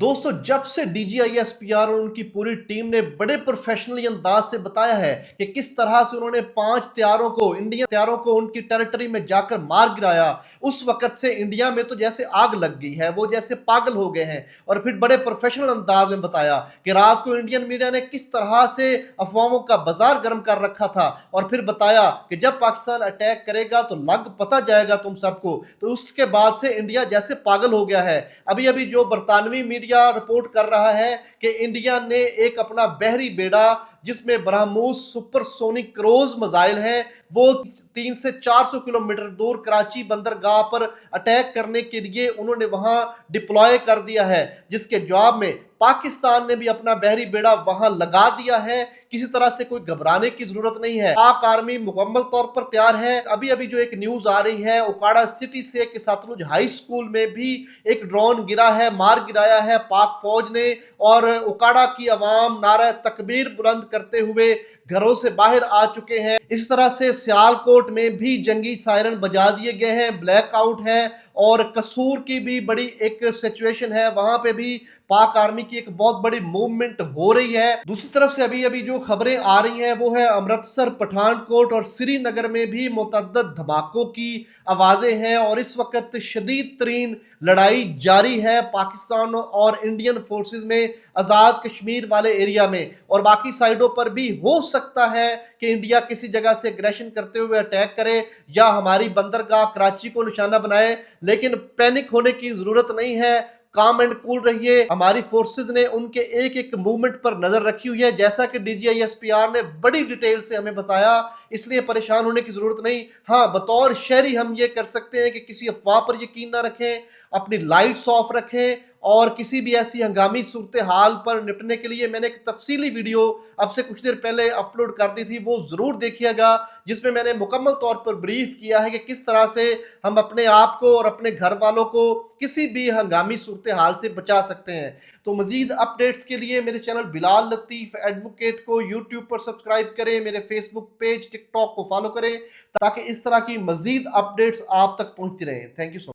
दोस्तों जब से DGISPR और उनकी पूरी टीम ने बड़े प्रोफेशनली अंदाज से बताया है कि किस तरह से उन्होंने 5 हथियारों को इंडियन हथियारों को उनकी टेरिटरी में जाकर मार गिराया, उस वक्त से इंडिया में तो जैसे आग लग गई है, वो जैसे पागल हो गए हैं। और फिर बड़े प्रोफेशनल अंदाज में बताया कि रात को इंडियन मीडिया ने किस तरह से अफवाहों का बाजार गर्म कर रखा था, और फिर बताया कि जब पाकिस्तान अटैक करेगा तो लग पता जाएगा तुम सबको। तो उसके बाद से इंडिया जैसे पागल हो गया है। अभी अभी जो बरतानवी मीडिया रिपोर्ट कर रहा है कि इंडिया ने एक अपना बहरी बेड़ा जिसमें ब्रह्मोस सुपरसोनिक क्रूज मिसाइल है, वो 300 से 400 किलोमीटर दूर कराची बंदरगाह पर अटैक करने के लिए उन्होंने वहां डिप्लॉय कर दिया है, जिसके जवाब में पाकिस्तान ने भी अपना बहरी बेड़ा वहां लगा दिया है। किसी तरह से कोई घबराने की जरूरत नहीं है, पाक आर्मी मुकम्मल तौर पर तैयार है। अभी अभी जो एक न्यूज आ रही है, ओकाड़ा सिटी से कि सतलुज हाई स्कूल में भी एक ड्रोन गिरा है, मार गिराया है पाक फौज ने, और ओकाड़ा की आवाम नारा तकबीर बुलंद करते हुए घरों से बाहर आ चुके हैं। इस तरह से सियालकोट में भी जंगी सायरन बजा दिए गए हैं, ब्लैकआउट है। और कसूर की भी बड़ी एक सिचुएशन है, वहां पे भी पाक आर्मी की एक बहुत बड़ी मूवमेंट हो रही है। दूसरी तरफ से अभी अभी जो खबरें आ रही हैं वो है अमृतसर, पठानकोट और श्रीनगर में भी मुतअद्दिद धमाकों की आवाजें हैं, और इस वक्त शदीद तरीन लड़ाई जारी है पाकिस्तान और इंडियन फोर्सेस में आज़ाद कश्मीर वाले एरिया में। और बाकी साइडों पर भी हो सकता है कि इंडिया किसी जगह से एग्रेशन करते हुए अटैक करे या हमारी बंदरगाह कराची को निशाना बनाए, लेकिन पैनिक होने की जरूरत नहीं है। काम एंड कूल रहिए। हमारी फोर्सेस ने उनके एक एक मूवमेंट पर नजर रखी हुई है, जैसा कि DGISPR ने बड़ी डिटेल से हमें बताया, इसलिए परेशान होने की जरूरत नहीं। हाँ, बतौर शहरी हम ये कर सकते हैं कि किसी अफवाह पर यकीन ना रखें, अपनी लाइट्स ऑफ रखें, और किसी भी ऐसी हंगामी सूरत हाल पर निपटने के लिए मैंने एक तफसीली वीडियो अब से कुछ देर पहले अपलोड कर दी थी, वो जरूर देखिएगा, जिसमें मैंने मुकम्मल तौर पर ब्रीफ किया है कि किस तरह से हम अपने आप को और अपने घर वालों को किसी भी हंगामी सूरत हाल से बचा सकते हैं। तो मजीद अपडेट्स के लिए मेरे चैनल बिलाल लतीफ़ एडवोकेट को यूट्यूब पर सब्सक्राइब करें, मेरे फेसबुक पेज टिकटॉक को फॉलो करें, ताकि इस तरह की मजीद अपडेट्स आप तक पहुंचती रहे। Thank you so much.